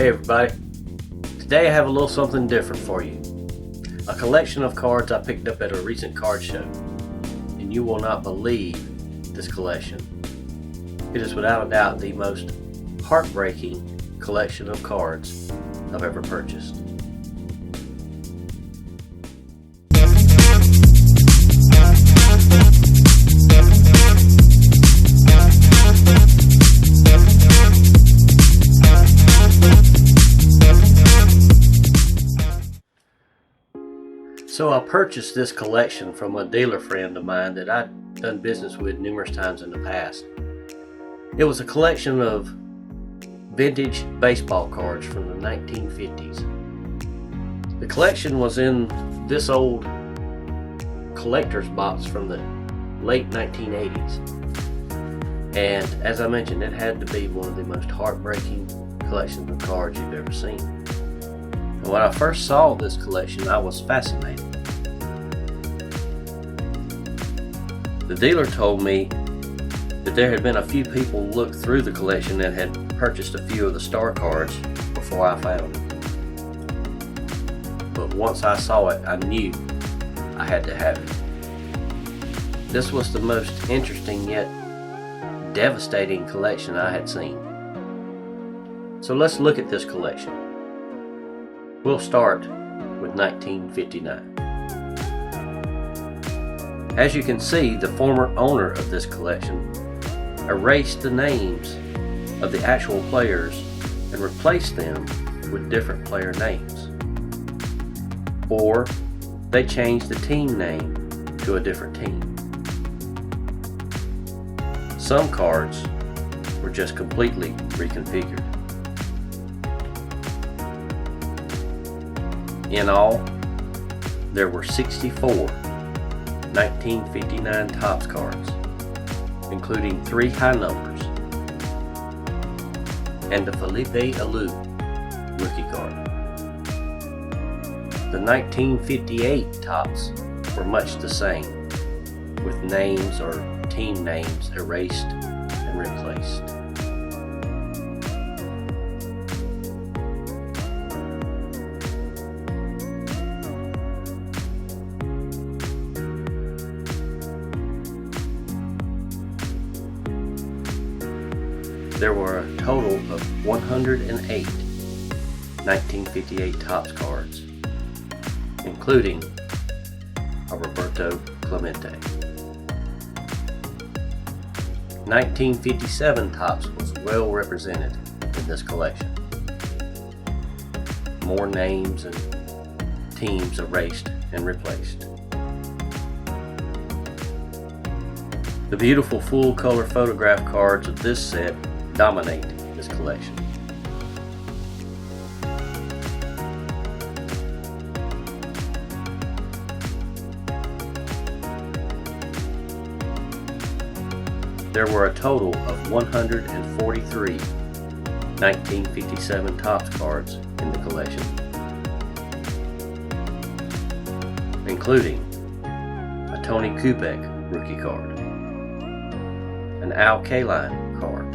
Hey everybody, today I have a little something different for you. A collection of cards I picked up at a recent card show, and you will not believe this collection. It is without a doubt the most heartbreaking collection of cards I've ever purchased. So I purchased this collection from a dealer friend of mine that I'd done business with numerous times in the past. It was a collection of vintage baseball cards from the 1950s. The collection was in this old collector's box from the late 1980s. And as I mentioned, it had to be one of the most heartbreaking collections of cards you've ever seen. And when I first saw this collection, I was fascinated. The dealer told me that there had been a few people look through the collection and had purchased a few of the star cards before I found them. But once I saw it, I knew I had to have it. This was the most interesting yet devastating collection I had seen. So let's look at this collection. We'll start with 1959. As you can see, the former owner of this collection erased the names of the actual players and replaced them with different player names. Or they changed the team name to a different team. Some cards were just completely reconfigured. In all, there were 64 1959 Topps cards, including 3 high numbers and the Felipe Alou rookie card. The 1958 Topps were much the same, with names or team names erased and replaced. There were a total of 108 1958 Topps cards, including a Roberto Clemente. 1957 Topps was well represented in this collection. More names and teams erased and replaced. The beautiful full color photograph cards of this set dominate this collection. There were a total of 143 1957 Topps cards in the collection, including a Tony Kubek rookie card, an Al Kaline card,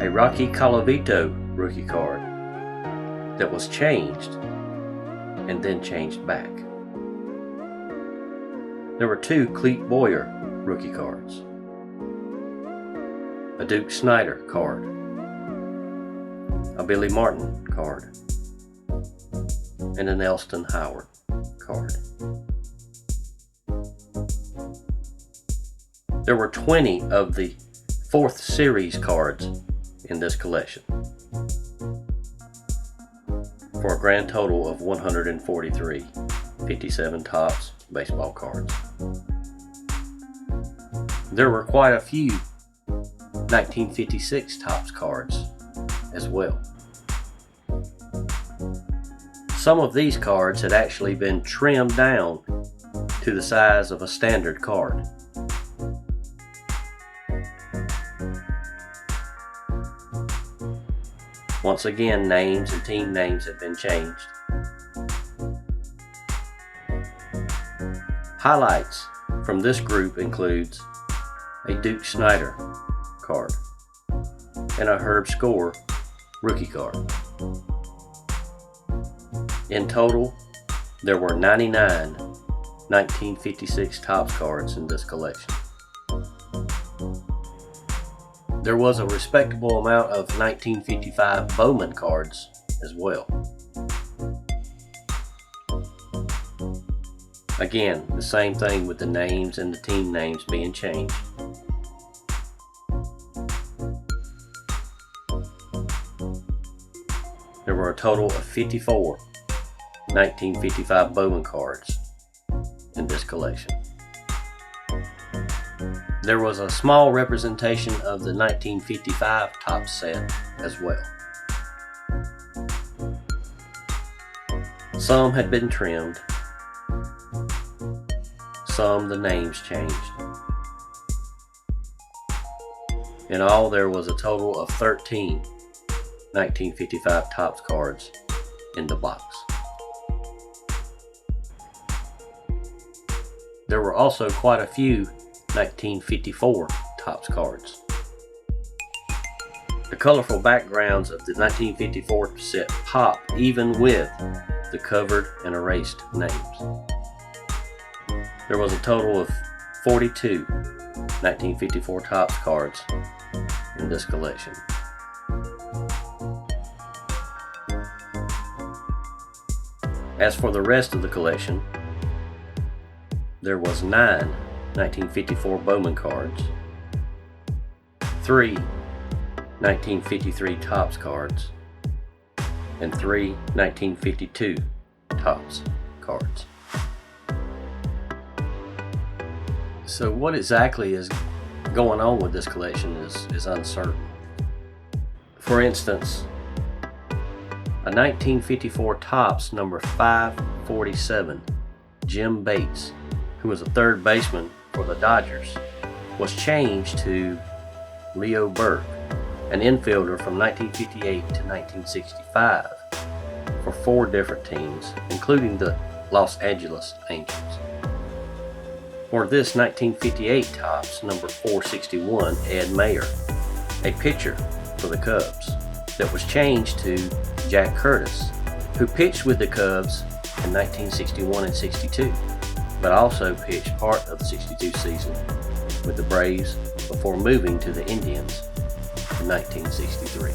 a Rocky Colavito rookie card that was changed and then changed back. There were 2 Clete Boyer rookie cards, a Duke Snider card, a Billy Martin card, and an Elston Howard card. There were 20 of the 4th series cards in this collection, for a grand total of 143 57 Topps baseball cards. There were quite a few 1956 Topps cards as well. Some of these cards had actually been trimmed down to the size of a standard card. Once again, names and team names have been changed. Highlights from this group includes a Duke Snider card and a Herb Score rookie card. In total, there were 99 1956 Topps cards in this collection. There was a respectable amount of 1955 Bowman cards as well. Again, the same thing with the names and the team names being changed. There were a total of 54 1955 Bowman cards in this collection. There was a small representation of the 1955 Topps set as well. Some had been trimmed, some the names changed. In all, there was a total of 13 1955 Topps cards in the box. There were also quite a few 1954 Topps cards. The colorful backgrounds of the 1954 set pop even with the covered and erased names. There was a total of 42 1954 Topps cards in this collection. As for the rest of the collection, there was 9 1954 Bowman cards, 3 1953 Topps cards, and 3 1952 Topps cards. So what exactly is going on with this collection is uncertain. For instance, a 1954 Topps number 547, Jim Bates, who was a third baseman for the Dodgers, was changed to Leo Burke, an infielder from 1958 to 1965 for 4 different teams, including the Los Angeles Angels. For this 1958 Topps number 461, Ed Mayer, a pitcher for the Cubs, that was changed to Jack Curtis, who pitched with the Cubs in 1961 and 62, but also pitched part of the 62 season with the Braves before moving to the Indians in 1963.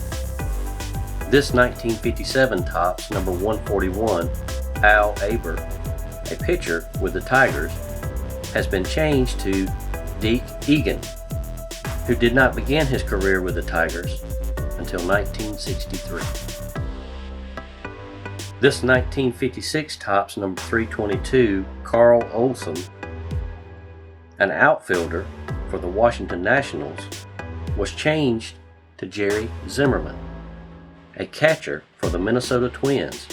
This 1957 Topps number 141, Al Aber, a pitcher with the Tigers, has been changed to Deke Egan, who did not begin his career with the Tigers until 1963. This 1956 Topps number 322, Carl Olson, an outfielder for the Washington Nationals, was changed to Jerry Zimmerman, a catcher for the Minnesota Twins,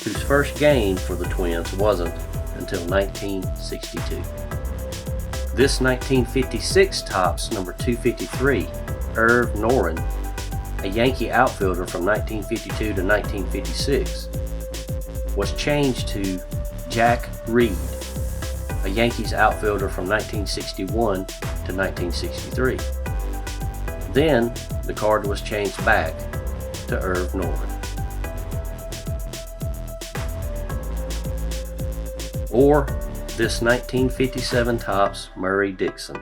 whose first game for the Twins wasn't until 1962. This 1956 Topps number 253, Irv Noren, a Yankee outfielder from 1952 to 1956, was changed to Jack Reed, a Yankees outfielder from 1961 to 1963. Then the card was changed back to Irv Noren. Or this 1957 Topps Murray Dixon,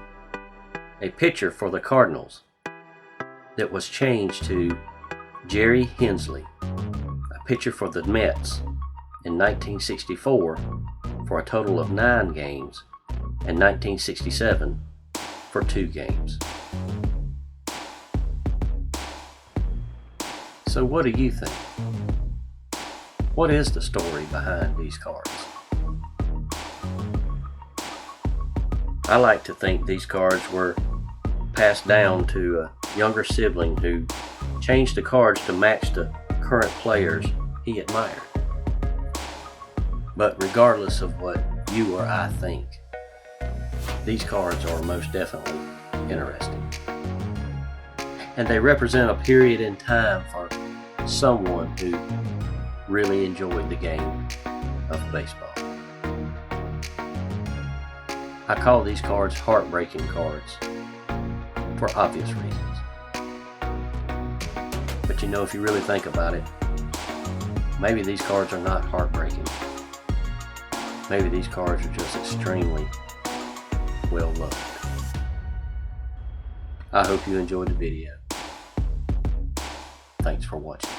a pitcher for the Cardinals, that was changed to Jerry Hensley, a pitcher for the Mets in 1964 for a total of 9 games, and 1967 for 2 games. So what do you think? What is the story behind these cards? I like to think these cards were passed down to a younger sibling who changed the cards to match the current players he admired. But regardless of what you or I think, these cards are most definitely interesting. And they represent a period in time for someone who really enjoyed the game of baseball. I call these cards heartbreaking cards for obvious reasons. But you know, if you really think about it, maybe these cards are not heartbreaking. Maybe these cards are just extremely well loved. I hope you enjoyed the video. Thanks for watching.